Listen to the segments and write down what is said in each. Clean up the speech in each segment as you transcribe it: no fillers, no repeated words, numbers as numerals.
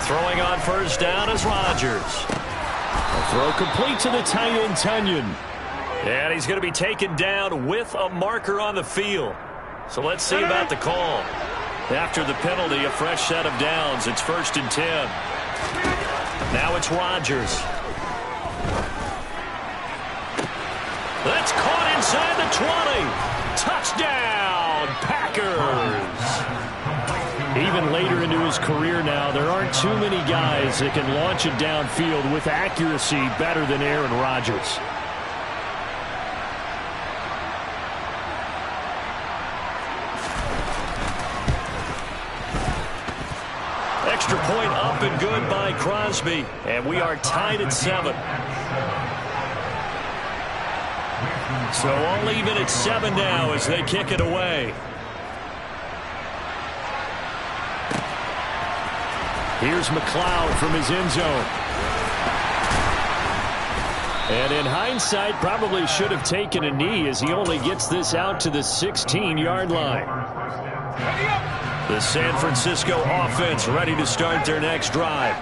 Throwing on first down is Rodgers. A throw complete to the tight end, Tunyon. And he's going to be taken down with a marker on the field. So let's see about the call. After the penalty, a fresh set of downs. It's 1st and 10. Now it's Rodgers. That's caught inside the 20. Touchdown, Packers. Even later into his career now, there aren't too many guys that can launch it downfield with accuracy better than Aaron Rodgers. Extra point up and good by Crosby. And we are tied at 7. So all even at 7 now as they kick it away. Here's McLeod from his end zone. And in hindsight, probably should have taken a knee as he only gets this out to the 16-yard line. The San Francisco offense ready to start their next drive.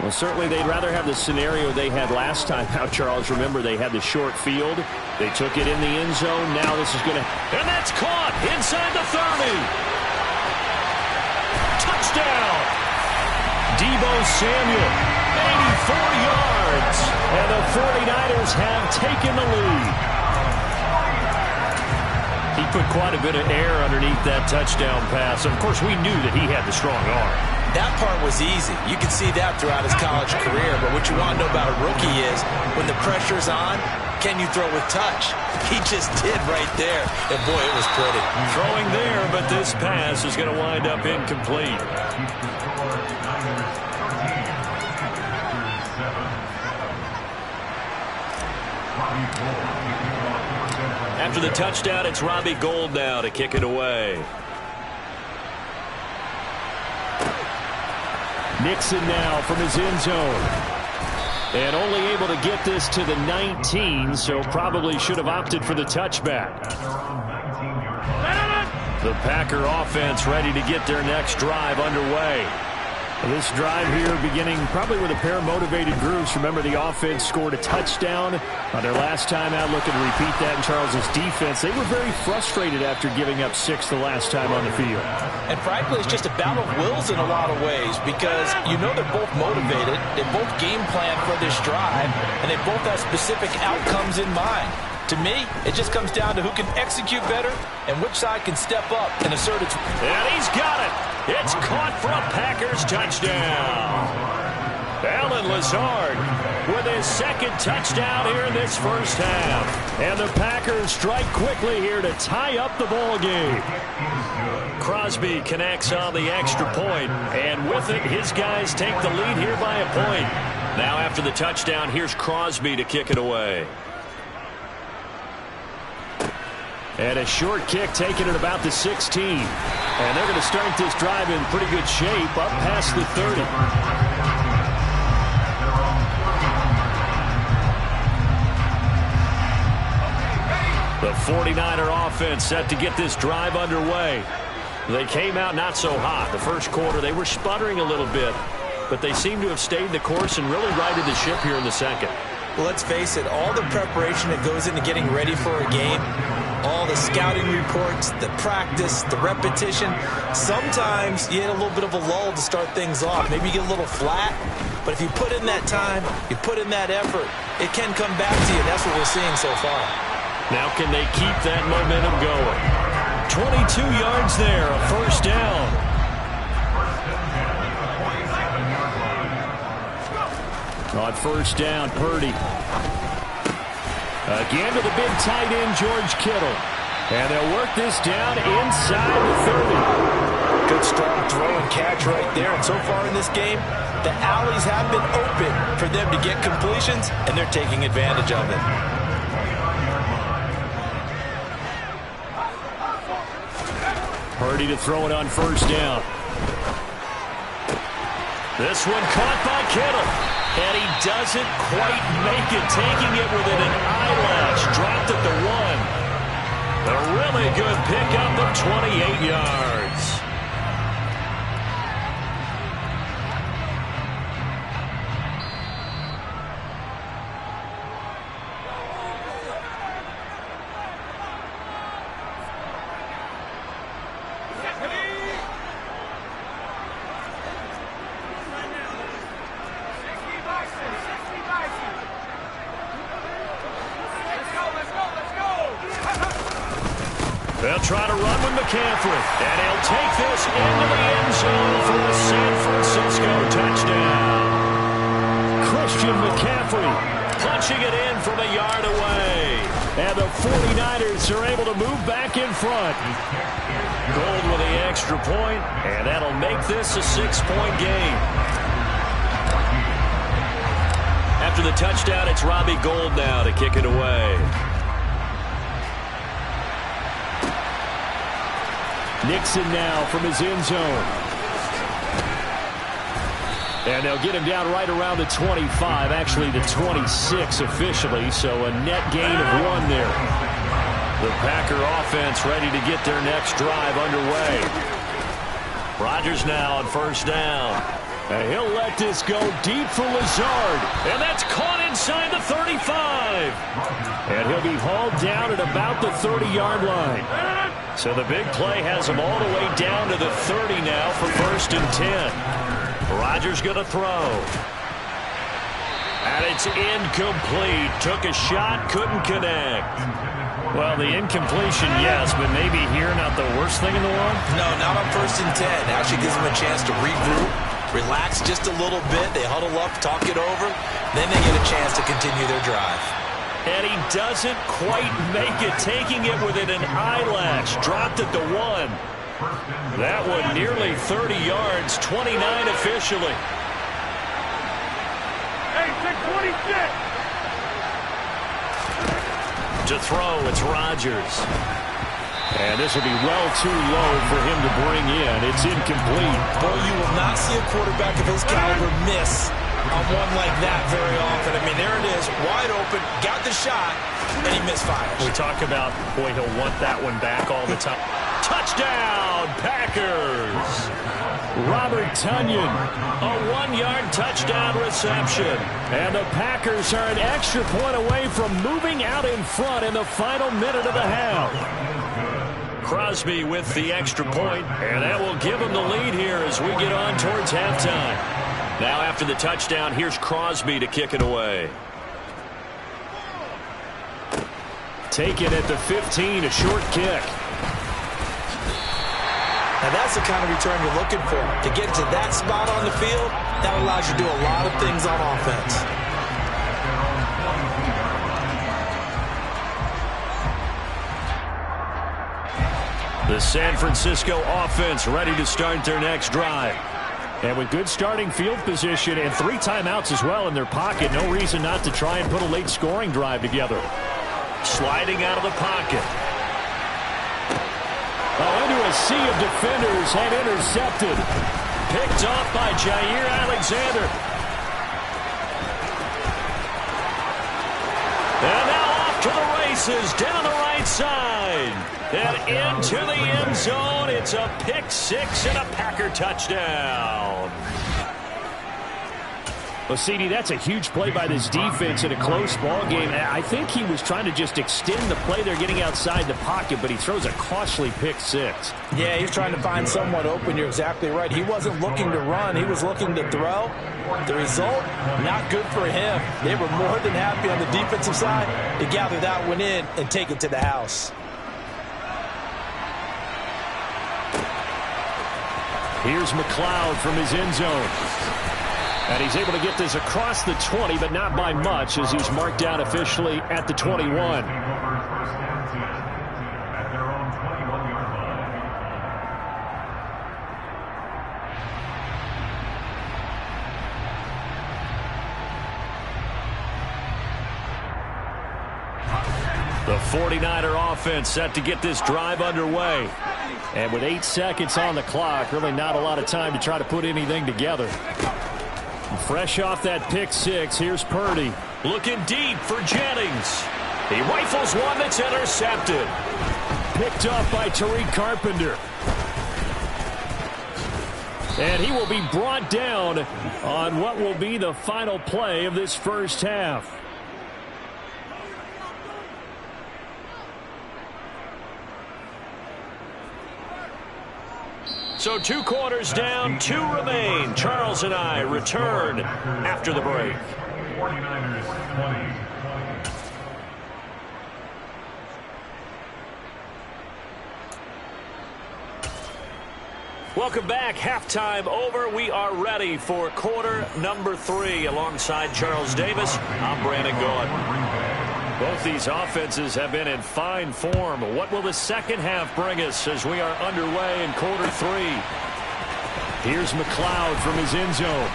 Well, certainly they'd rather have the scenario they had last time out, Charles. Remember, they had the short field. They took it in the end zone. Now this is going to... And that's caught inside the 30. Touchdown. Deebo Samuel, 84 yards. And the 49ers have taken the lead. He put quite a bit of air underneath that touchdown pass. Of course, we knew that he had the strong arm. That part was easy. You can see that throughout his college career. But what you want to know about a rookie is when the pressure's on, can you throw with touch? He just did right there. And, boy, it was pretty. Throwing there, but this pass is going to wind up incomplete. After the touchdown, it's Robbie Gould now to kick it away. Nixon now from his end zone. And only able to get this to the 19, so probably should have opted for the touchback. The Packer offense ready to get their next drive underway. This drive here beginning probably with a pair of motivated groups. Remember, the offense scored a touchdown on their last time out. Looking to repeat that in Charles's defense. They were very frustrated after giving up 6 the last time on the field. And frankly, it's just a battle of wills in a lot of ways because you know they're both motivated. They both game plan for this drive, and they both have specific outcomes in mind. To me, it just comes down to who can execute better and which side can step up and assert its... And he's got it. It's caught for a Packers touchdown. Allen Lazard with his second touchdown here in this first half. And the Packers strike quickly here to tie up the ball game. Crosby connects on the extra point, and with it, his guys take the lead here by a point. Now after the touchdown, here's Crosby to kick it away. And a short kick taken at about the 16. And they're going to start this drive in pretty good shape up past the 30. The 49er offense set to get this drive underway. They came out not so hot. The first quarter, they were sputtering a little bit. But they seem to have stayed the course and really righted the ship here in the second. Well, let's face it, all the preparation that goes into getting ready for a game, all the scouting reports, the practice, the repetition, sometimes you get a little bit of a lull to start things off. Maybe you get a little flat, but if you put in that time, you put in that effort, it can come back to you. That's what we're seeing so far. Now can they keep that momentum going? 22 yards there, a first down. On first down, Purdy. Again to the big tight end, George Kittle. And they'll work this down inside the 30. Good strong throw and catch right there. And so far in this game, the alleys have been open for them to get completions, and they're taking advantage of it. Purdy to throw it on first down. This one caught by Kittle. And he doesn't quite make it, taking it within an eyelash. Dropped at the 1. A really good pickup of 28 yards. McCaffrey. And he'll take this into the end zone for a San Francisco touchdown. Christian McCaffrey punching it in from a yard away. And the 49ers are able to move back in front. Gold with the extra point, and that'll make this a 6-point game. After the touchdown, it's Robbie Gould now to kick it away. Nixon now from his end zone. And they'll get him down right around the 25, actually the 26 officially, so a net gain of 1 there. The Packer offense ready to get their next drive underway. Rodgers now on first down. And he'll let this go deep for Lazard. And that's caught inside the 35. And he'll be hauled down at about the 30-yard line. So the big play has him all the way down to the 30 now for 1st and 10. Rodgers going to throw. And it's incomplete. Took a shot, couldn't connect. Well, the incompletion, yes, but maybe here not the worst thing in the world? No, not on 1st and 10. Actually gives them a chance to regroup, relax just a little bit. They huddle up, talk it over. Then they get a chance to continue their drive. And he doesn't quite make it, taking it within an eyelash. Dropped at the 1. That one nearly 30 yards, 29 officially. Hey, 626. To throw, it's Rodgers. And this will be well too low for him to bring in. It's incomplete. Boy, you will not see a quarterback of his caliber miss on one like that very often. I mean, there it is, wide open, got the shot, and he misfires. We talk about, boy, he'll want that one back all the time. Touchdown, Packers! Robert Tonyan, a 1-yard touchdown reception. And the Packers are an extra point away from moving out in front in the final minute of the half. Crosby with the extra point, and that will give him the lead here as we get on towards halftime. Now after the touchdown, here's Crosby to kick it away. Taken at the 15, a short kick. And that's the kind of return you're looking for. To get to that spot on the field, that allows you to do a lot of things on offense. The San Francisco offense ready to start their next drive. And with good starting field position and 3 timeouts as well in their pocket, no reason not to try and put a late scoring drive together. Sliding out of the pocket. Into a sea of defenders and intercepted. Picked off by Jair Alexander. And now off to the races down the right side. And into the end zone. It's a pick 6 and a Packer touchdown. Well, CD, that's a huge play by this defense in a close ball game. I think he was trying to just extend the play. They're getting outside the pocket, but he throws a costly pick 6. Yeah, he's trying to find someone open. You're exactly right. He wasn't looking to run. He was looking to throw. The result, not good for him. They were more than happy on the defensive side to gather that one in and take it to the house. Here's McLeod from his end zone. And he's able to get this across the 20, but not by much, as he's marked down officially at the 21. The 49er offense set to get this drive underway. And with 8 seconds on the clock, really not a lot of time to try to put anything together. Fresh off that pick 6, here's Purdy. Looking deep for Jennings. He rifles one that's intercepted. Picked off by Tariq Carpenter. And he will be brought down on what will be the final play of this first half. So 2 quarters down, 2 remain. Charles and I return after the break. 49ers 20. Welcome back. Halftime over. We are ready for quarter number 3. Alongside Charles Davis, I'm Brandon Gaud. Both these offenses have been in fine form. What will the second half bring us as we are underway in quarter 3? Here's McLeod from his end zone.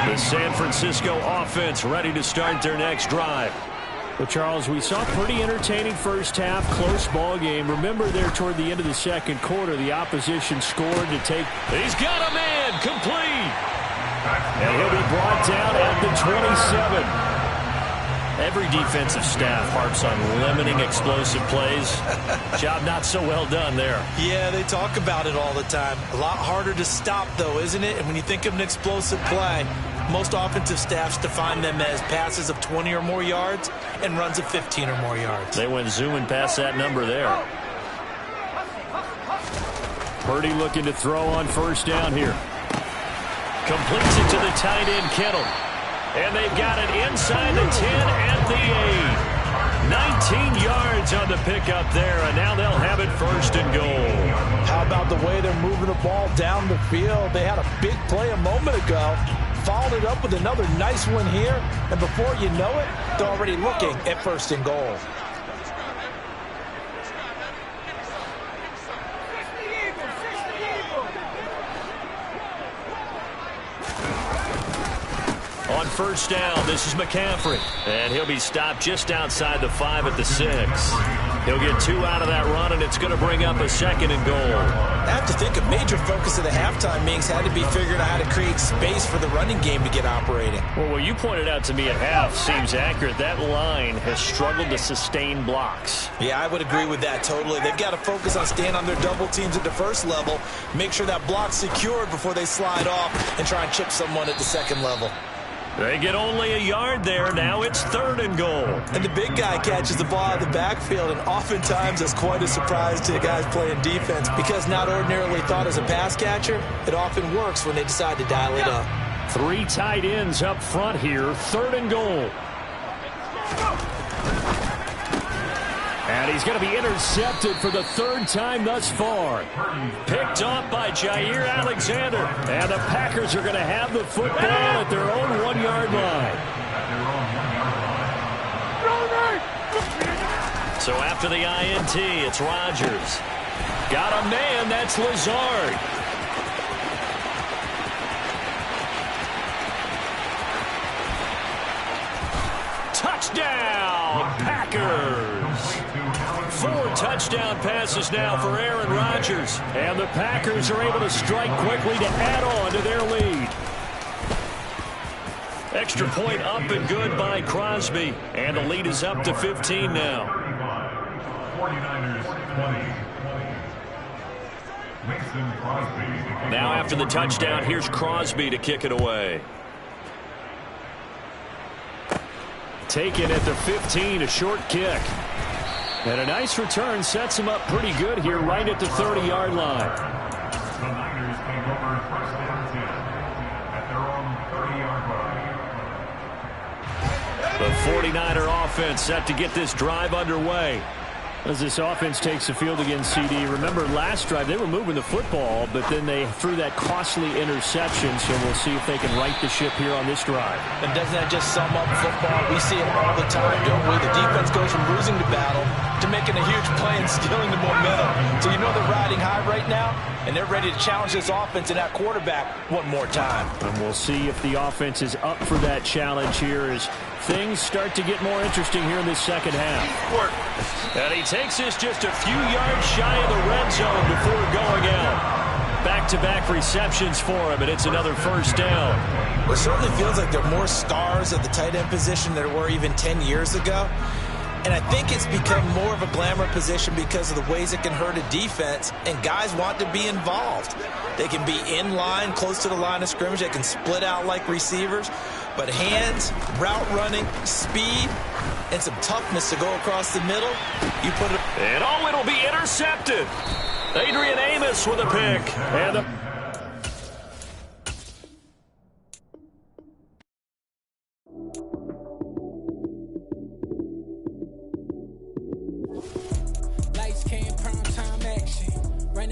The San Francisco offense ready to start their next drive. Well, Charles, we saw a pretty entertaining first half, close ball game. Remember there toward the end of the second quarter, the opposition scored to take. He's got a man, complete. And he'll be brought down at the 27. Every defensive staff harps on limiting explosive plays. Job not so well done there. Yeah, they talk about it all the time. A lot harder to stop, though, isn't it? And when you think of an explosive play, most offensive staffs define them as passes of 20 or more yards and runs of 15 or more yards. They went zooming past that number there. Purdy looking to throw on first down here. Completes it to the tight end, Kittle. And they've got it inside the 10 at the 8. 19 yards on the pickup there, and now they'll have it first and goal. How about the way they're moving the ball down the field? They had a big play a moment ago, followed it up with another nice one here, and before you know it, they're already looking at first and goal. On first down, this is McCaffrey. And he'll be stopped just outside the 5 at the 6. He'll get 2 out of that run, and it's going to bring up a second and goal. I have to think a major focus of the halftime meetings had to be figuring out how to create space for the running game to get operating. Well, what you pointed out to me at half seems accurate. That line has struggled to sustain blocks. Yeah, I would agree with that totally. They've got to focus on staying on their double teams at the first level, make sure that block's secured before they slide off and try and chip someone at the second level. They get only a yard there. Now it's third and goal. And the big guy catches the ball out of the backfield, and oftentimes it's quite a surprise to the guys playing defense because not ordinarily thought as a pass catcher, it often works when they decide to dial it up. 3 tight ends up front here. Third and goal. And he's going to be intercepted for the 3rd time thus far. Picked off by Jair Alexander. And the Packers are going to have the football at their own 1-yard line. So after the INT, it's Rodgers. Got a man, that's Lazard. Touchdown, Packers. 4 touchdown passes now for Aaron Rodgers. And the Packers are able to strike quickly to add on to their lead. Extra point up and good by Crosby. And the lead is up to 15 now. 49ers 20. Now after the touchdown, here's Crosby to kick it away. Taken at the 15, a short kick. And a nice return sets him up pretty good here right at the 30-yard line. The Niners take over first and 10 at their own 30-yard line. The 49er offense set to get this drive underway. As this offense takes the field against CD, remember last drive they were moving the football, but then they threw that costly interception, so we'll see if they can right the ship here on this drive. And doesn't that just sum up football? We see it all the time, don't we? The defense goes from losing the battle to making a huge play and stealing the momentum. So you know they're riding high right now, and they're ready to challenge this offense and that quarterback one more time. And we'll see if the offense is up for that challenge here as things start to get more interesting here in this second half. And he takes this just a few yards shy of the red zone before going out. Back-to-back receptions for him, and it's another first down. Well, it certainly feels like there are more stars at the tight end position than there were even 10 years ago. And I think it's become more of a glamour position because of the ways it can hurt a defense, and guys want to be involved. They can be in line, close to the line of scrimmage. They can split out like receivers. But hands, route running, speed, and some toughness to go across the middle, you put it. And oh, it'll be intercepted. Adrian Amos with a pick. And the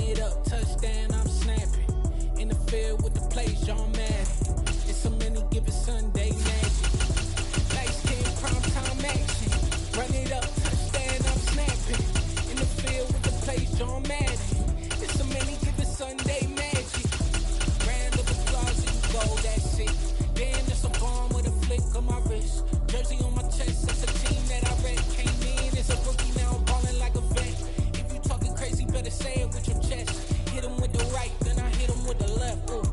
it up, touchdown, I'm snapping. In the field with the plays, John Madden. It's a many given Sunday magic. Lights, skin, prime time action. Run it up, touchdown, I'm snapping. In the field with the plays, John Madden. It's a many given Sunday magic. Round of applause, and you go, that's it. Damn, it's a bomb with a flick on my wrist. Jersey on my chest, that's a team that I read. Came in as a rookie, now I'm balling like a vet. If you talking crazy, better say it with your chest. Hit him with the right, then I hit him with the left. Ooh,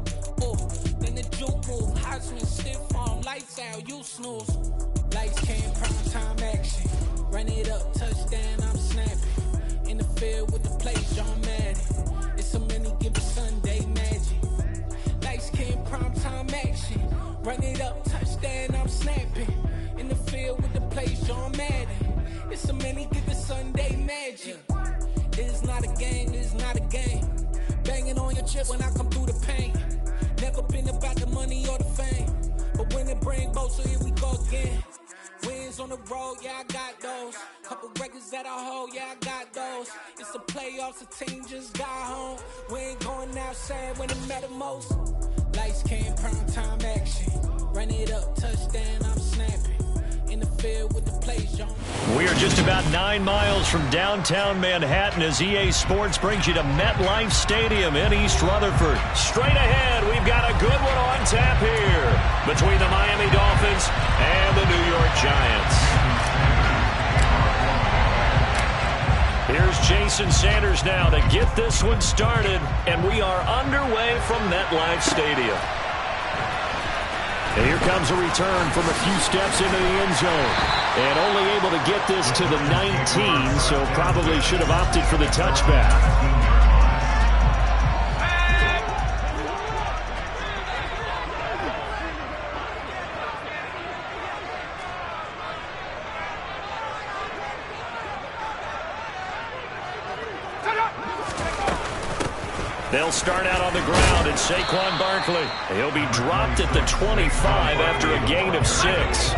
ooh. Then the juke move, Heisman, stiff arm, lights out, you snooze. Lights came, prime time action. Run it up, touchdown, I'm snapping. In the field with the plays, John Madden. It's a many given Sunday magic. Lights came, prime time action. Run it up, touchdown, I'm snapping. In the field with the plays, John Madden. It's a many given Sunday magic. It is not a game, it is not a game. Banging on your chest when I come through the pain. Never been about the money or the fame. But when it bring both, so here we go again. Wins on the road, yeah, I got those. Couple records that I hold, yeah, I got those. It's the playoffs, the team just got home. We ain't going outside when it matter most. Lights came, prime time action. Run it up, touchdown, I'm snapping. In the field with the plays, John. We are just about 9 miles from downtown Manhattan as EA Sports brings you to MetLife Stadium in East Rutherford. Straight ahead, we've got a good one on tap here between the Miami Dolphins and the New York Giants. Here's Jason Sanders now to get this one started, and we are underway from MetLife Stadium. And here comes a return from a few steps into the end zone. And only able to get this to the 19, so probably should have opted for the touchback. They'll start out on the ground, and Saquon Barkley. He'll be dropped at the 25 after a gain of 6.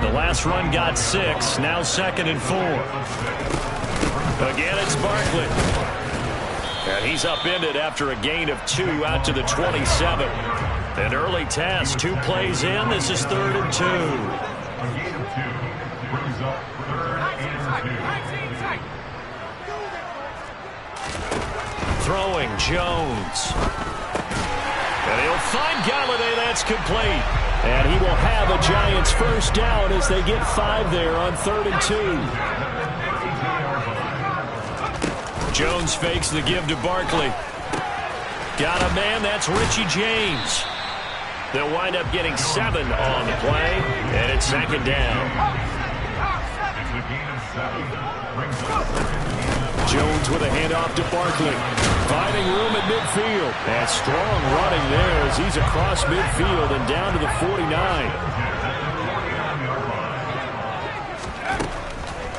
The last run got 6, now 2nd and 4. Again, it's Barkley. And he's upended after a gain of 2 out to the 27. An early test, 2 plays in. This is 3rd and 2. A gain of 2 brings up 3rd and 2. Throwing Jones. And he'll find Galladay. That's complete. And he will have a Giants first down as they get 5 there on 3rd and 2. Jones fakes the give to Barkley. Got a man. That's Richie James. They'll wind up getting 7 on the play. And it's 2nd down. It's a gain of 7. Brings up 3rd and 2. Jones with a handoff to Barkley. Finding room at midfield. And strong running there as he's across midfield and down to the 49.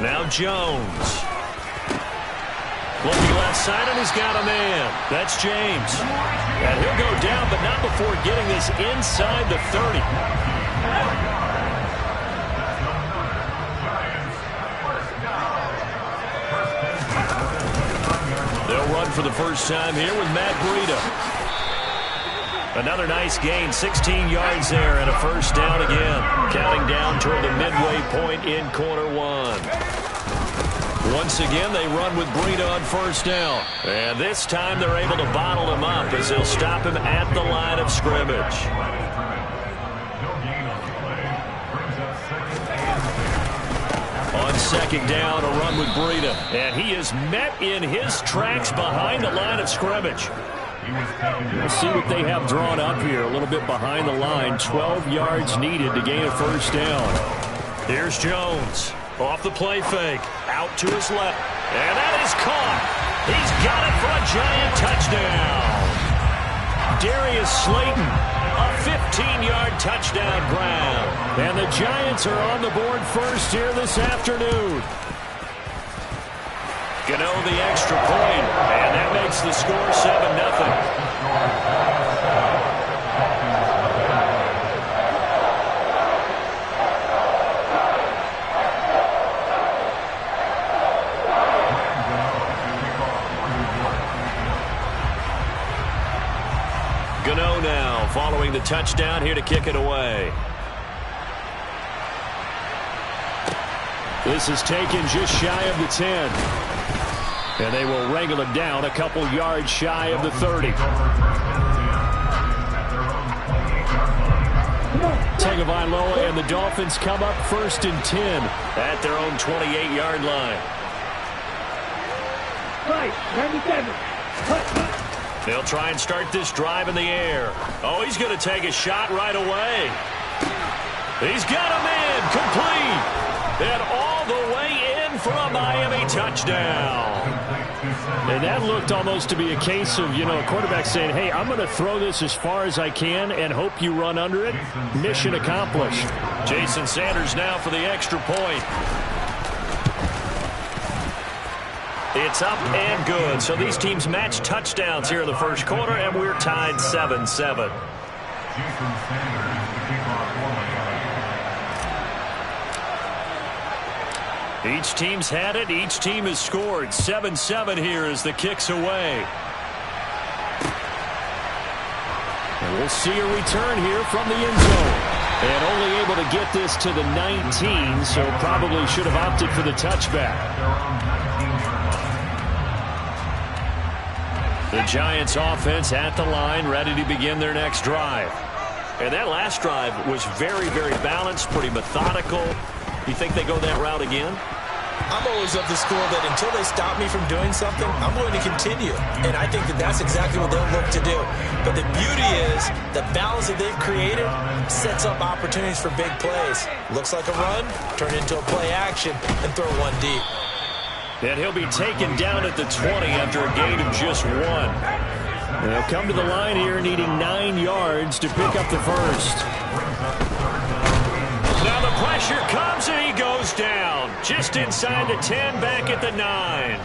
Now Jones. Looking left side, and he's got a man. That's James. And he'll go down, but not before getting this inside the 30. They'll run for the first time here with Matt Breida. Another nice gain, 16 yards there, and a first down again. Counting down toward the midway point in quarter 1. Once again, they run with Breida on first down. And this time they're able to bottle him up as they'll stop him at the line of scrimmage. On 2nd down, a run with Breida. And he is met in his tracks behind the line of scrimmage. Let's see what they have drawn up here. A little bit behind the line. 12 yards needed to gain a first down. Here's Jones. Off the play fake. Out to his left. And that is caught. He's got it for a Giant touchdown. Darius Slayton. A 15-yard touchdown grab. And the Giants are on the board first here this afternoon. Gano the extra point, and that makes the score 7-0. the touchdown here to kick it away. This is taken just shy of the 10. And they will wrangle it down a couple yards shy of the 30. Tagovailoa and the Dolphins come up 1st and 10 at their own 28-yard line. They'll try and start this drive in the air. Oh, he's going to take a shot right away. He's got him in, complete. And all the way in for a Miami touchdown. And that looked almost to be a case of, a quarterback saying, hey, I'm going to throw this as far as I can and hope you run under it. Mission accomplished. Jason Sanders now for the extra point. It's up and good. So these teams match touchdowns here in the first quarter, and we're tied 7-7. Jason Sanders, the kickoff formation. Each team's had it. Each team has scored. 7-7 here as the kick's away. And we'll see a return here from the end zone. And only able to get this to the 19, so probably should have opted for the touchback. The Giants offense at the line, ready to begin their next drive. And that last drive was very, very balanced, pretty methodical. You think they go that route again? I'm always of the school that until they stop me from doing something, I'm going to continue. And I think that that's exactly what they'll look to do. But the beauty is the balance that they've created sets up opportunities for big plays. Looks like a run, turn into a play action, and throw one deep. And he'll be taken down at the 20 after a gain of just 1. They'll come to the line here needing 9 yards to pick up the first. Now the pressure comes and he goes down. Just inside the 10, back at the 9.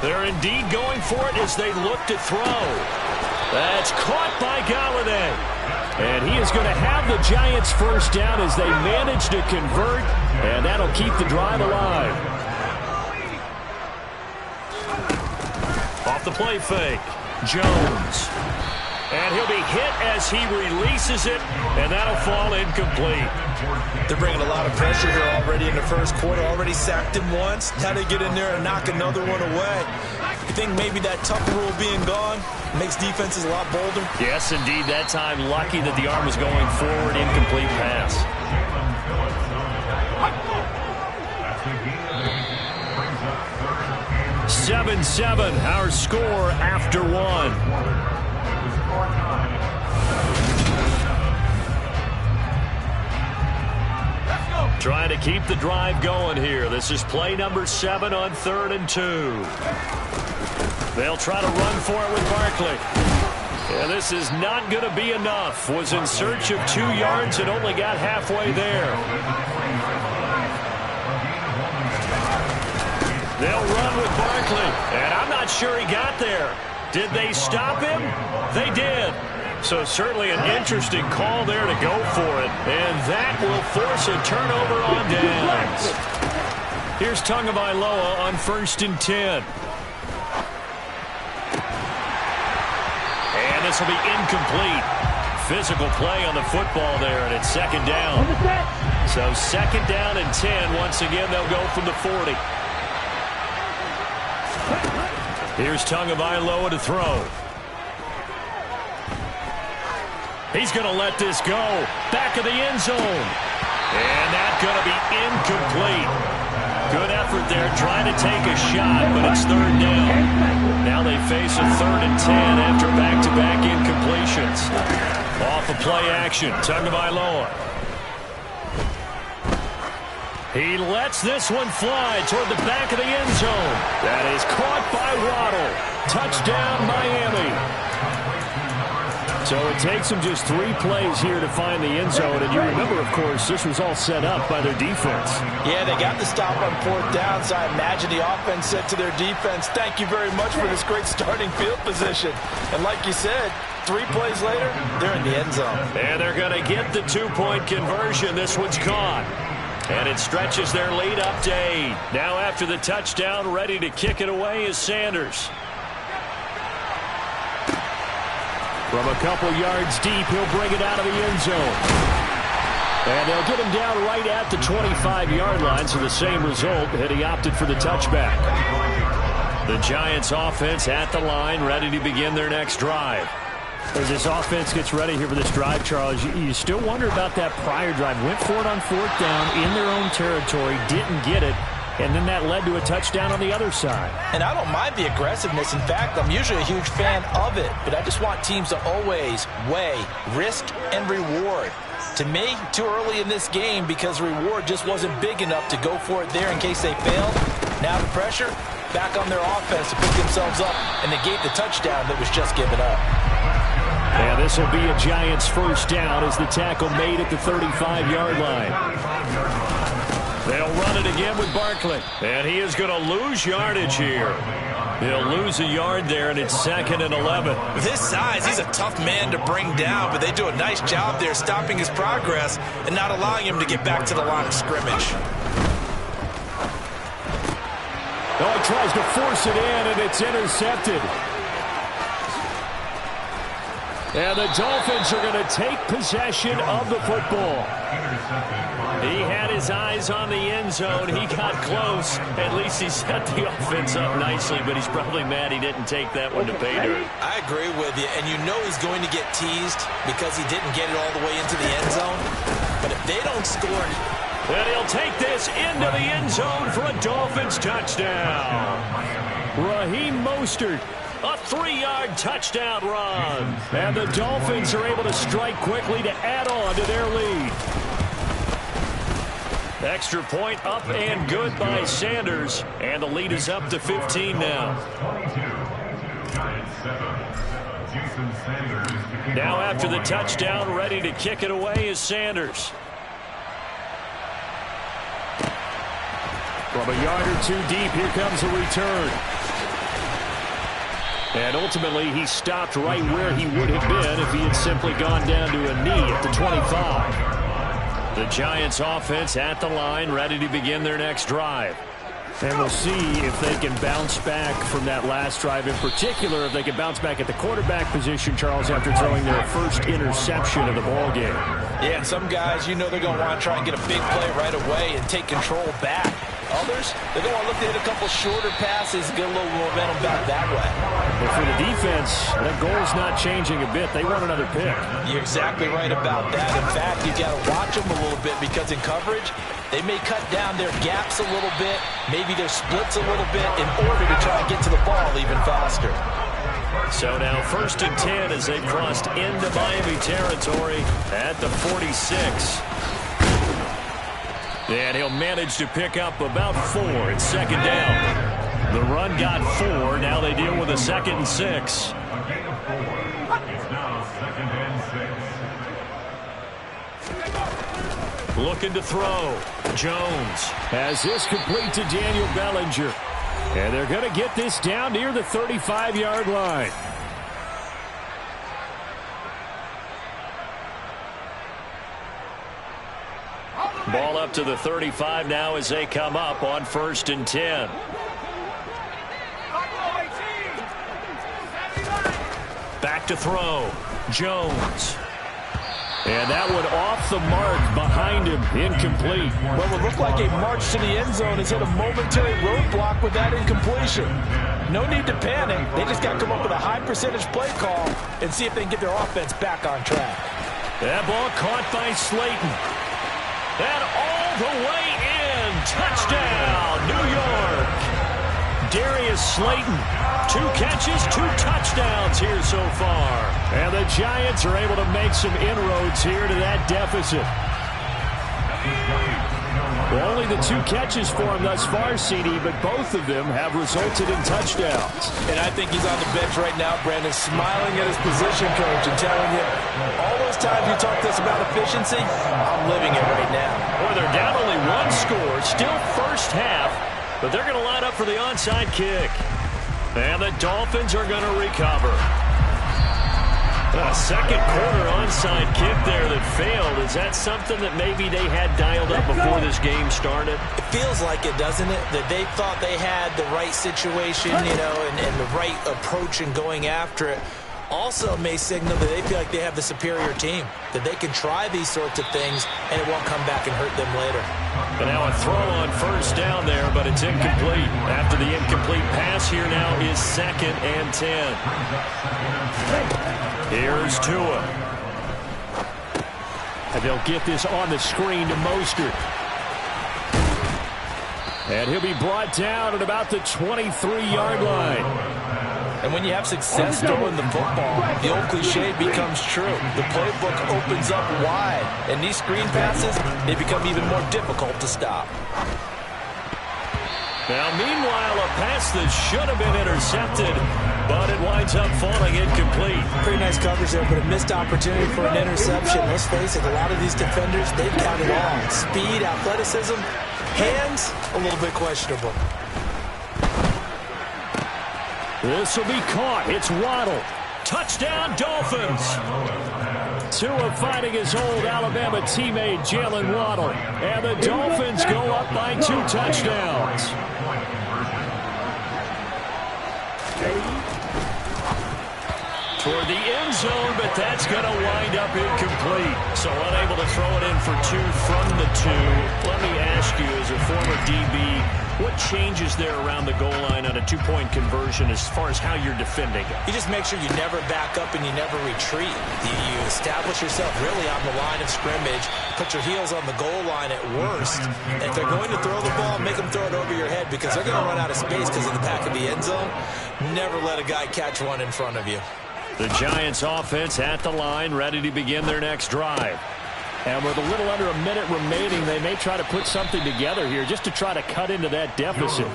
They're indeed going for it as they look to throw. That's caught by Galladay. And he is going to have the Giants first down as they manage to convert, and that'll keep the drive alive. Off the play fake, Jones. And he'll be hit as he releases it, and that'll fall incomplete. They're bringing a lot of pressure here already in the first quarter. Already sacked him once. Now they get in there and knock another one away. You think maybe that Tucker rule being gone makes defenses a lot bolder? Yes, indeed. That time, lucky that the arm was going forward. Incomplete pass. 7-7, our score after 1. Trying to keep the drive going here. This is play number 7 on 3rd and 2. They'll try to run for it with Barkley. And this is not going to be enough. Was in search of 2 yards and only got halfway there. They'll run with Barkley. And I'm not sure he got there. Did they stop him? They did. So certainly an interesting call there to go for it. And that will force a turnover on downs. Here's Tagovailoa on 1st and 10. And this will be incomplete. Physical play on the football there, and it's 2nd down. So 2nd down and 10. Once again, they'll go from the 40. Here's Tagovailoa to throw. He's going to let this go. Back of the end zone. And that's going to be incomplete. Good effort there trying to take a shot, but it's 3rd down. Now they face a 3rd and 10 after back-to-back incompletions. Off of play action, Tagovailoa. He lets this one fly toward the back of the end zone. That is caught by Waddle. Touchdown, Miami. So it takes them just 3 plays here to find the end zone. And you remember, of course, this was all set up by their defense. Yeah, they got the stop on 4th down, so I imagine the offense said to their defense, thank you very much for this great starting field position. And like you said, 3 plays later, they're in the end zone. And they're going to get the 2-point conversion. This one's caught. And it stretches their lead up to 8. Now after the touchdown, ready to kick it away is Sanders. From a couple yards deep, he'll bring it out of the end zone. And they'll get him down right at the 25-yard line, so the same result, and he opted for the touchback. The Giants offense at the line, ready to begin their next drive. As this offense gets ready here for this drive, Charles, you still wonder about that prior drive. Went for it on 4th down in their own territory, didn't get it, and then that led to a touchdown on the other side. And I don't mind the aggressiveness. In fact, I'm usually a huge fan of it, but I just want teams to always weigh risk and reward. To me, too early in this game because the reward just wasn't big enough to go for it there in case they failed. Now the pressure back on their offense to pick themselves up and negate the touchdown that was just given up. And this will be a Giants first down as the tackle made at the 35-yard line. They'll run it again with Barkley. And he is going to lose yardage here. He'll lose a yard there, and it's 2nd and 11. With his size, he's a tough man to bring down, but they do a nice job there stopping his progress and not allowing him to get back to the line of scrimmage. Oh, he tries to force it in, and it's intercepted. And the Dolphins are going to take possession of the football. He had his eyes on the end zone. He got close. At least he set the offense up nicely, but he's probably mad he didn't take that one to pay dirt. I agree with you, and you know he's going to get teased because he didn't get it all the way into the end zone. But if they don't score... And he'll take this into the end zone for a Dolphins touchdown. Raheem Mostert. A 3-yard touchdown run. And the Dolphins are able to strike quickly to add on to their lead. Extra point up and good by Sanders. And the lead is up to 15 now. Now after the touchdown, ready to kick it away is Sanders. From a yard or two deep, here comes a return. And ultimately, he stopped right where he would have been if he had simply gone down to a knee at the 25. The Giants offense at the line, ready to begin their next drive. And we'll see if they can bounce back from that last drive. In particular, if they can bounce back at the quarterback position, Charles, after throwing their first interception of the ball game. Yeah, and some guys, you know they're going to want to try and get a big play right away and take control back. Others, they're going to want to look to hit a couple shorter passes and get a little momentum back that way. But for the defense, that goal's not changing a bit. They want another pick. You're exactly right about that. In fact, you've got to watch them a little bit because in coverage, they may cut down their gaps a little bit, maybe their splits a little bit in order to try and get to the ball even faster. So now 1st and 10 as they've crossed into Miami territory at the 46. And he'll manage to pick up about 4. It's 2nd down. The run got 4. Now they deal with a 2nd and 6. It's now 2nd and 6. Looking to throw. Jones has this complete to Daniel Bellinger. And they're going to get this down near the 35-yard line. Ball up to the 35 now as they come up on 1st and 10. Back to throw. Jones. And that one off the mark behind him. Incomplete. Well, it looked like a march to the end zone has hit a momentary roadblock with that incompletion. No need to panic. They just got to come up with a high percentage play call and see if they can get their offense back on track. That ball caught by Slayton. And all the way in. Touchdown, New York. Darius Slayton. 2 catches, 2 touchdowns here so far. And the Giants are able to make some inroads here to that deficit. Well, only the 2 catches for him thus far, CD, but both of them have resulted in touchdowns. And I think he's on the bench right now, Brandon, smiling at his position coach and telling him, all those times you talk to us about efficiency, I'm living it right now. Well, they're down only 1 score, still first half, but they're going to line up for the onside kick. And the Dolphins are going to recover. A second quarter onside kick there that failed. Is that something that maybe they had dialed up before this game started? It feels like it, doesn't it? That they thought they had the right situation, you know, and the right approach in going after it. Also may signal that they feel like they have the superior team, that they can try these sorts of things and it won't come back and hurt them later. But now a throw on first down there, but it's incomplete. After the incomplete pass, here now is 2nd and 10. Here's Tua. And they'll get this on the screen to Mostert. And he'll be brought down at about the 23-yard line. And when you have success throwing the football, the old cliche becomes true. The playbook opens up wide, and these screen passes, they become even more difficult to stop. Now, meanwhile, a pass that should have been intercepted, but it winds up falling incomplete. Pretty nice coverage there, but a missed opportunity for an interception. Let's face it, a lot of these defenders, they've got it all. Speed, athleticism, hands, a little bit questionable. This will be caught. It's Waddle. Touchdown, Dolphins. Tua fighting his old Alabama teammate, Jalen Waddle. And the Dolphins go up by 2 touchdowns. Toward the end zone, but that's going to wind up incomplete. So unable to throw it in for 2 from the 2. Let me ask you, as a former DB, what changes there around the goal line on a 2-point conversion as far as how you're defending it? You just make sure you never back up and you never retreat. You establish yourself really on the line of scrimmage, put your heels on the goal line at worst. And if they're going to throw the ball, make them throw it over your head because they're going to run out of space because of the back of the end zone. Never let a guy catch one in front of you. The Giants offense at the line, ready to begin their next drive. And with a little under a minute remaining, they may try to put something together here just to try to cut into that deficit.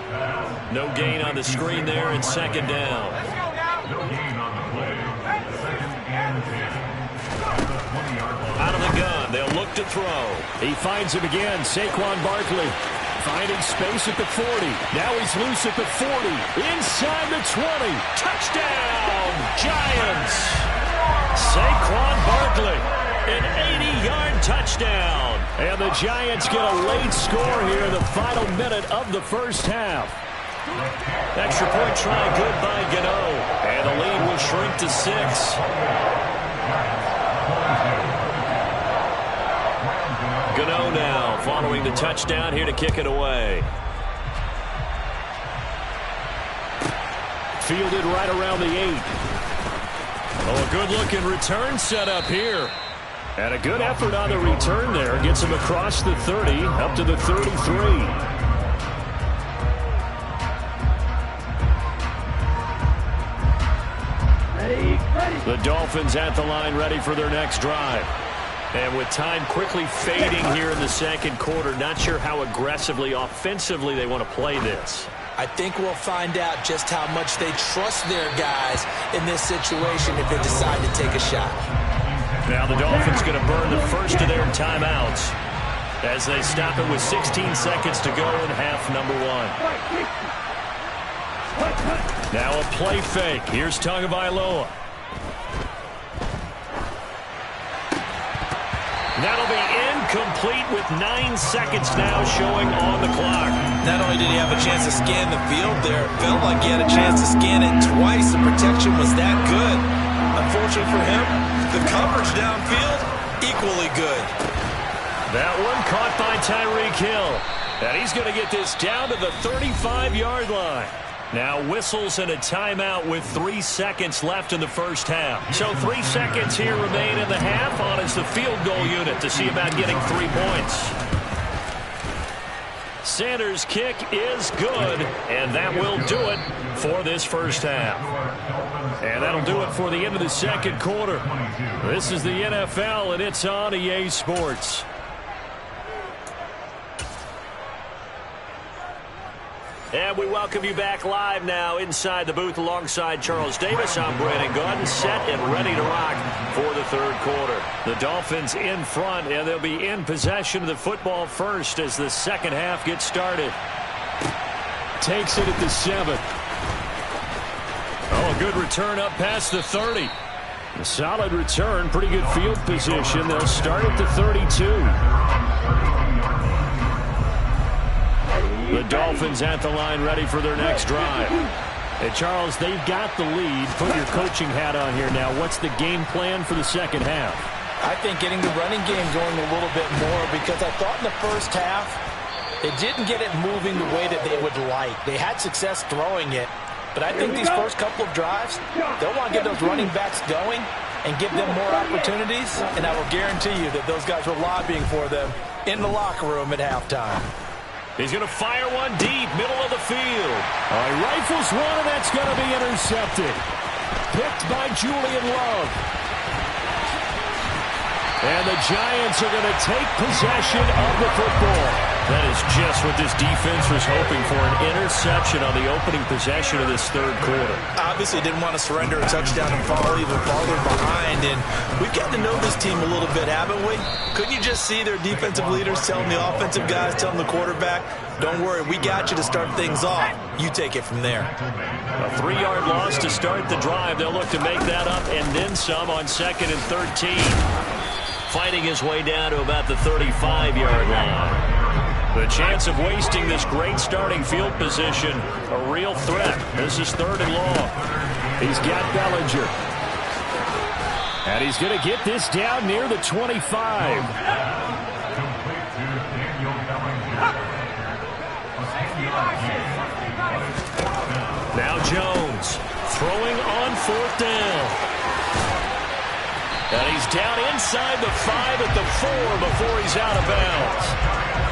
No gain on the screen there, and 2nd down. No gain on the play. 2nd and 10. The 20-yard line. Out of the gun, they'll look to throw. He finds him again, Saquon Barkley. Finding space at the 40. Now he's loose at the 40. Inside the 20. Touchdown, Giants. Saquon Barkley. An 80-yard touchdown. And the Giants get a late score here in the final minute of the first half. Extra point try good by Gano. And the lead will shrink to 6. Gano now following the touchdown here to kick it away. Fielded right around the 8. Oh, a good-looking return set up here. And a good effort on the return there. Gets him across the 30, up to the 33. The Dolphins at the line, ready for their next drive. And with time quickly fading here in the second quarter, not sure how aggressively, offensively they want to play this. I think we'll find out just how much they trust their guys in this situation if they decide to take a shot. Now the Dolphins going to burn the first of their timeouts as they stop it with 16 seconds to go in half number 1. Now a play fake. Here's Tagovailoa. That'll be incomplete with 9 seconds now showing on the clock. Not only did he have a chance to scan the field there, it felt like he had a chance to scan it twice. The protection was that good. Unfortunately for him, the coverage downfield, equally good. That one caught by Tyreek Hill. And he's going to get this down to the 35-yard line. Now whistles and a timeout with 3 seconds left in the first half. So 3 seconds here remain in the half on as the field goal unit to see about getting 3 points. Sanders' kick is good, and that will do it for this first half. And that'll do it for the end of the second quarter. This is the NFL, and it's on EA Sports. And we welcome you back live now inside the booth alongside Charles Davis. I'm Brandon Gaudin, set and ready to rock for the third quarter. The Dolphins in front, and they'll be in possession of the football first as the second half gets started. Takes it at the 7. Oh, a good return up past the 30. A solid return, pretty good field position. They'll start at the 32. The Dolphins at the line ready for their next drive. Hey, Charles, they've got the lead. Put your coaching hat on here now. What's the game plan for the second half? I think getting the running game going a little bit more, because I thought in the first half they didn't get it moving the way that they would like. They had success throwing it, but I think these first couple of drives, they'll want to get those running backs going and give them more opportunities, and I will guarantee you that those guys were lobbying for them in the locker room at halftime. He's going to fire one deep, middle of the field. He rifles one, and that's going to be intercepted. Picked by Julian Love. And the Giants are going to take possession of the football. That is just what this defense was hoping for, an interception on the opening possession of this third quarter. Obviously didn't want to surrender a touchdown and fall even farther behind. And we've gotten to know this team a little bit, haven't we? Couldn't you just see their defensive leaders telling the offensive guys, telling the quarterback, don't worry, we got you to start things off. You take it from there. A 3-yard loss to start the drive. They'll look to make that up and then some on 2nd and 13. Fighting his way down to about the 35-yard line. The chance of wasting this great starting field position, a real threat. This is 3rd and long. He's got Bellinger. And he's going to get this down near the 25. Now Jones throwing on 4th down. And he's down inside the 5 at the 4 before he's out of bounds.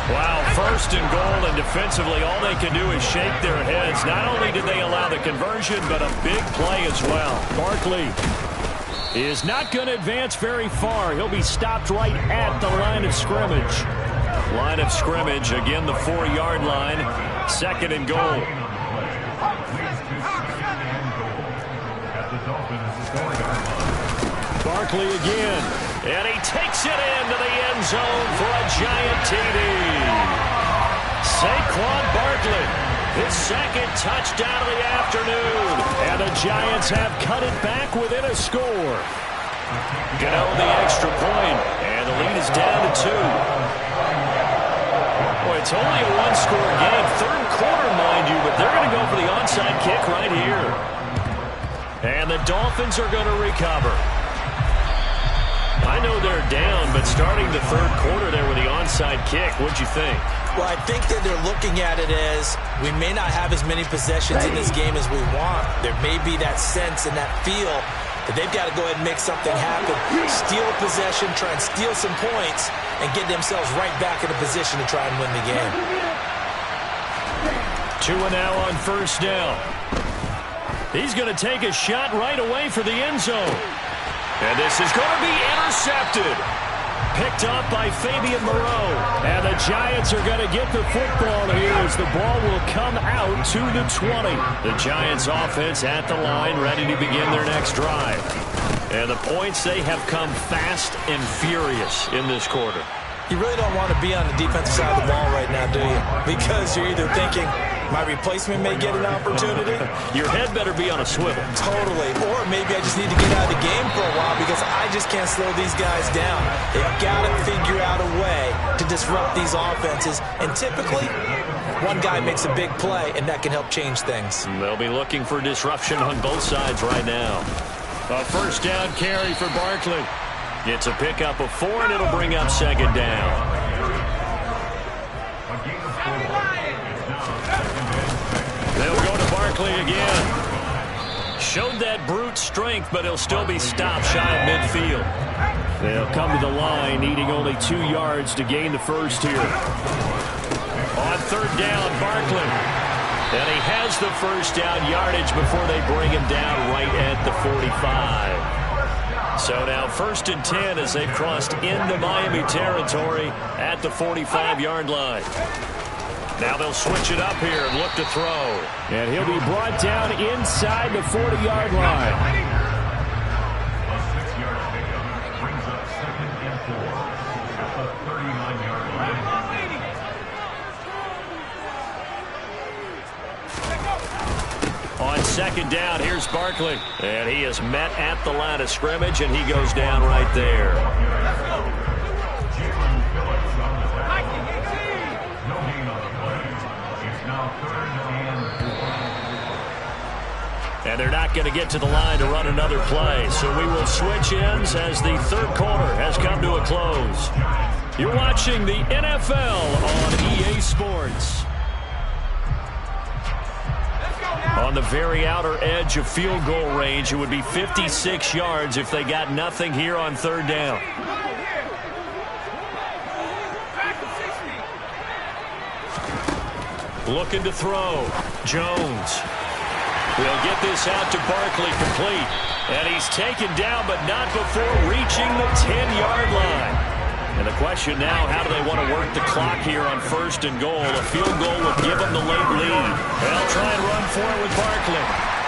Wow, 1st and goal, and defensively all they can do is shake their heads. Not only did they allow the conversion, but a big play as well. Barkley is not going to advance very far. He'll be stopped right at the line of scrimmage. Line of scrimmage, again the 4-yard line. 2nd and goal. Barkley again, and he takes it into the end zone for a giant TD. Saquon Barkley, his 2nd touchdown of the afternoon, and the Giants have cut it back within a score. Get out the extra point, and the lead is down to 2. Boy, it's only a 1-score game, 3rd quarter, mind you, but they're going to go for the onside kick right here. And the Dolphins are going to recover. I know they're down, but starting the 3rd quarter there with the onside kick, what'd you think? Well, I think that they're looking at it as we may not have as many possessions in this game as we want. There may be that sense and that feel that they've got to go ahead and make something happen. Steal a possession, try and steal some points, and get themselves right back in a position to try and win the game. 2 now on 1st down. He's going to take a shot right away for the end zone. And this is going to be intercepted. Picked up by Fabian Moreau. And the Giants are going to get the football here as the ball will come out to the 20. The Giants offense at the line, ready to begin their next drive. And the points, they have come fast and furious in this quarter. You really don't want to be on the defensive side of the ball right now, do you? Because you're either thinking, my replacement may get an opportunity. Your head better be on a swivel. Totally. Or maybe I just need to get out of the game for a while because I just can't slow these guys down. They've got to figure out a way to disrupt these offenses. And typically, one guy makes a big play, and that can help change things. They'll be looking for disruption on both sides right now. A 1st down carry for Barkley. It's a pickup of 4, and it'll bring up 2nd down. They'll go to Barkley again. Showed that brute strength, but he'll still be stopped shy of midfield. They'll come to the line, needing only 2 yards to gain the first here. On 3rd down, Barkley. And he has the 1st down yardage before they bring him down right at the 45. So now 1st and 10 as they've crossed into Miami territory at the 45-yard line. Now they'll switch it up here and look to throw. And he'll be brought down inside the 40-yard line. A 6-yard pickup brings up 2nd and 4 at the 39-yard line. On second down. Here's Barkley. And he is met at the line of scrimmage, and he goes down right there. And they're not going to get to the line to run another play. So we will switch ends as the third quarter has come to a close. You're watching the NFL on EA Sports. On the very outer edge of field goal range, it would be 56 yards if they got nothing here on third down. Looking to throw. Jones. We'll get this out to Barkley, complete. And he's taken down, but not before reaching the 10-yard line. And the question now, how do they want to work the clock here on first and goal? A field goal will give them the late lead. They'll try and run for it with Barkley.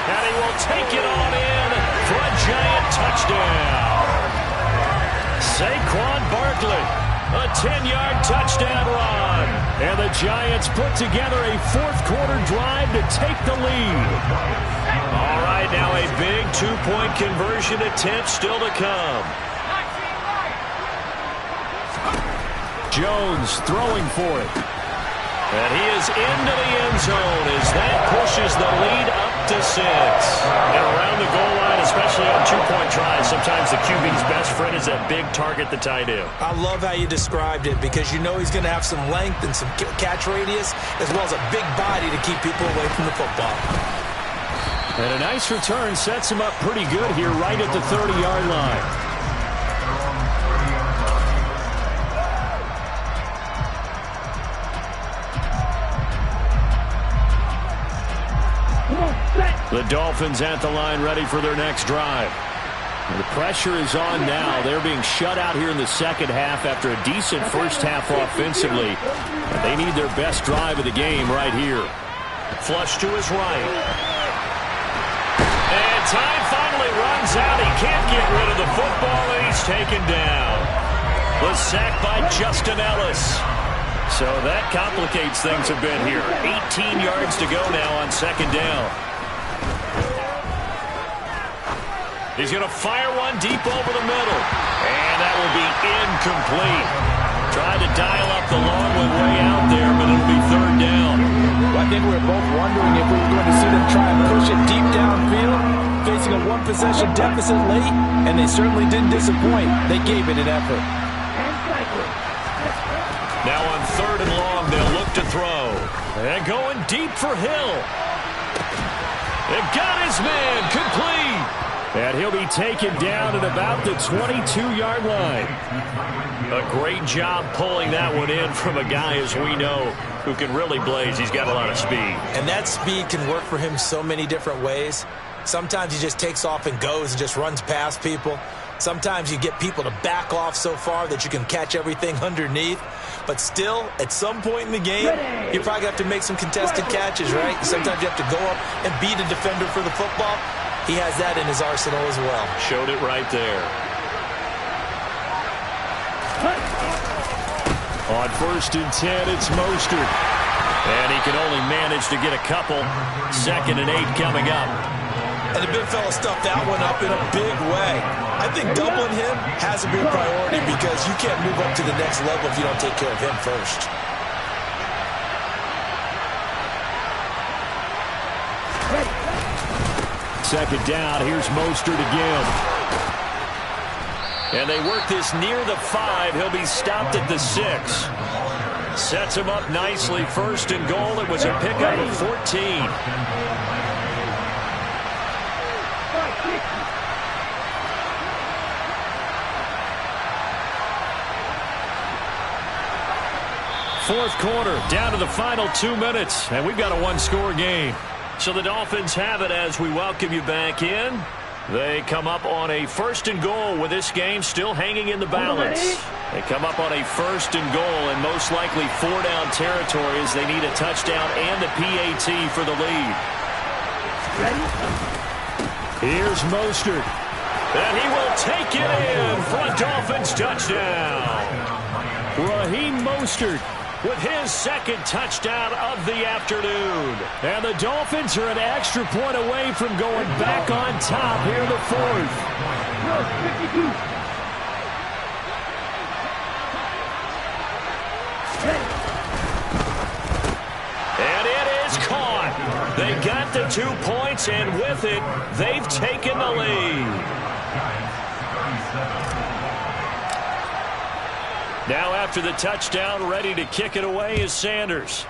And he will take it on in for a giant touchdown. Saquon Barkley, a 10-yard touchdown run. And the Giants put together a fourth-quarter drive to take the lead. All right, now a big two-point conversion attempt still to come. Jones throwing for it. And he is into the end zone as that pushes the lead up to 6. And around the goal line, especially on two-point tries, sometimes the QB's best friend is that big target, the tight end. I love how you described it because you know he's going to have some length and some catch radius as well as a big body to keep people away from the football. And a nice return sets him up pretty good here right at the 30-yard line. The Dolphins at the line ready for their next drive. The pressure is on now. They're being shut out here in the second half after a decent first half offensively. They need their best drive of the game right here. Flush to his right. And time finally runs out. He can't get rid of the football, and he's taken down. The sack by Justin Ellis. So that complicates things a bit here. 18 yards to go now on second down. He's going to fire one deep over the middle. And that will be incomplete. Tried to dial up the long one way out there, but it'll be third down. Well, I think we were both wondering if we were going to see them try and push it deep downfield, facing a one-possession deficit late, and they certainly didn't disappoint. They gave it an effort. Now on third and long, they'll look to throw. And going deep for Hill. They got his man, complete. And he'll be taken down at about the 22-yard line. A great job pulling that one in from a guy, as we know, who can really blaze. He's got a lot of speed. And that speed can work for him so many different ways. Sometimes he just takes off and goes and just runs past people. Sometimes you get people to back off so far that you can catch everything underneath. But still, at some point in the game, you probably have to make some contested catches, right? Sometimes you have to go up and beat a defender for the football. He has that in his arsenal as well. Showed it right there. On first and 10, it's Mostert. And he can only manage to get a couple. Second and 8 coming up. And the big fella stuffed that one up in a big way. I think doubling him has to be a priority because you can't move up to the next level if you don't take care of him first. Second down, here's Mostert again. And they work this near the 5. He'll be stopped at the 6. Sets him up nicely. First and goal. It was a pickup of 14. Fourth quarter, down to the final 2 minutes, and we've got a one-score game. So the Dolphins have it as we welcome you back in. They come up on a first and goal with this game still hanging in the balance. They come up on a first and goal and most likely 4-down territory as they need a touchdown and the PAT for the lead. Ready? Here's Mostert. And he will take it in for a Dolphins touchdown. Raheem Mostert with his second touchdown of the afternoon. And the Dolphins are an extra point away from going back on top here in the fourth. And it is caught. They got the 2 points, and with it, they've taken the lead. Now after the touchdown, ready to kick it away is Sanders.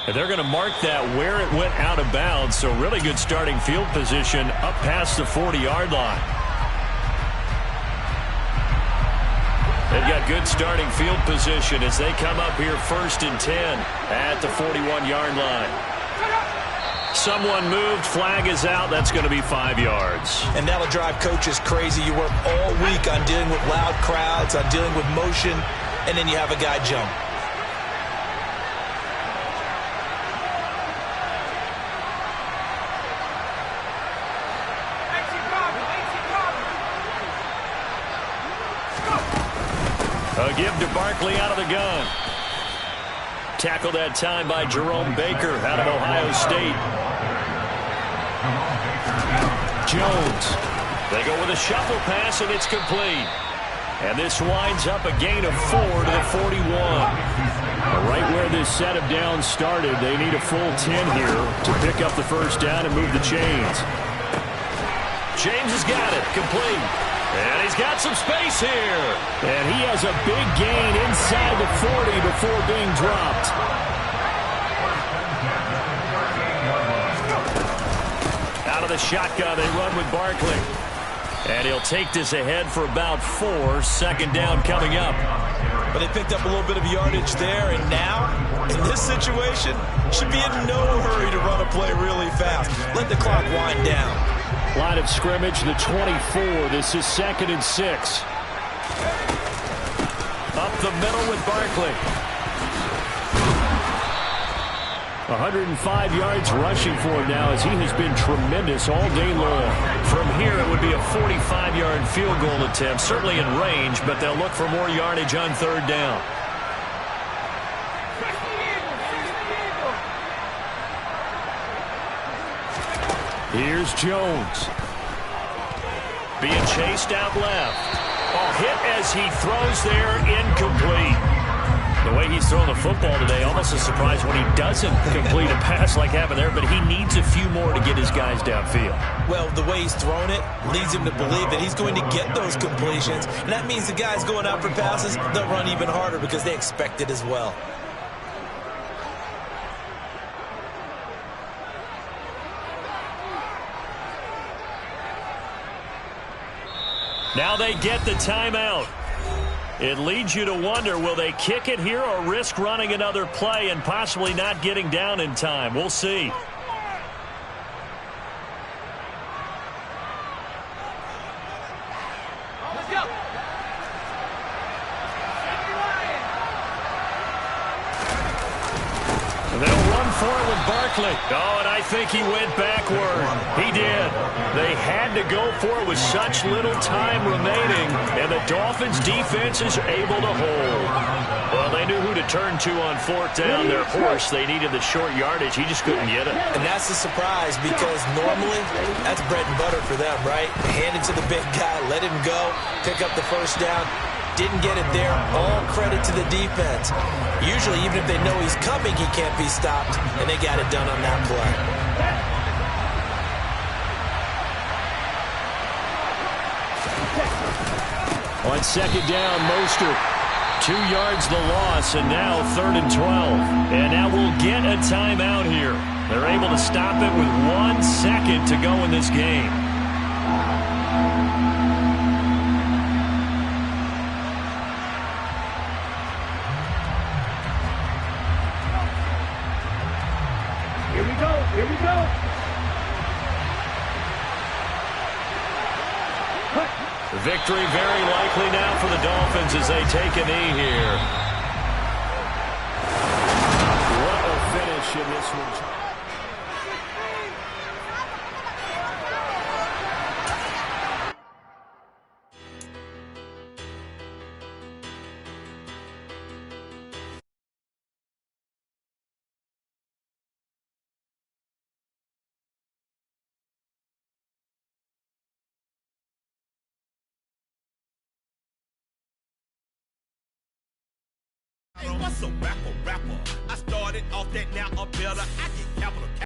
And they're going to mark that where it went out of bounds, so really good starting field position up past the 40-yard line. They've got good starting field position as they come up here 1st and 10 at the 41-yard line. Someone moved, flag is out, that's going to be 5 yards. And that'll drive coaches crazy. You work all week on dealing with loud crowds, on dealing with motion, and then you have a guy jump. A give to Barkley out of the gun. Tackled that time by Jerome Baker out of Ohio State. Jones. They go with a shuffle pass, and it's complete. And this winds up a gain of 4 to the 41. Right where this set of downs started, they need a full 10 here to pick up the first down and move the chains. James has got it. Complete. And he's got some space here. And he has a big gain inside the 40 before being dropped. Out of the shotgun, they run with Barkley. And he'll take this ahead for about 4. Second down coming up. But they picked up a little bit of yardage there, and now, in this situation, should be in no hurry to run a play really fast. Let the clock wind down. Line of scrimmage, the 24. This is 2nd and 6. Up the middle with Barkley. 105 yards rushing for him now as he has been tremendous all day long. From here, it would be a 45-yard field goal attempt, certainly in range, but they'll look for more yardage on 3rd down. Here's Jones. Being chased out left. Oh, hit as he throws there, incomplete. The way he's throwing the football today, almost a surprise when he doesn't complete a pass like happened there, but he needs a few more to get his guys downfield. Well, the way he's thrown it leads him to believe that he's going to get those completions, and that means the guys going out for passes, they'll run even harder because they expect it as well. Now they get the timeout. It leads you to wonder, will they kick it here or risk running another play and possibly not getting down in time? We'll see. Let's go. They'll run for it with Barkley. Oh, and I think he went backward. He did. They had to go for it with such little time remaining, and the Dolphins' defense is able to hold. Well, they knew who to turn to on 4th down. Their horse, they needed the short yardage. He just couldn't get it. And that's a surprise because normally that's bread and butter for them, right? Hand it to the big guy, let him go, pick up the first down. Didn't get it there. All credit to the defense. Usually, even if they know he's coming, he can't be stopped, and they got it done on that play. On 2nd down, Mostert. 2 yards the loss, and now 3rd and 12. And now we'll get a timeout here. They're able to stop it with 1 second to go in this game. Here we go. Victory very likely now for the Dolphins as they take a knee here. What a finish in this one. what's a rapper? I started off that, now a better. I get capital.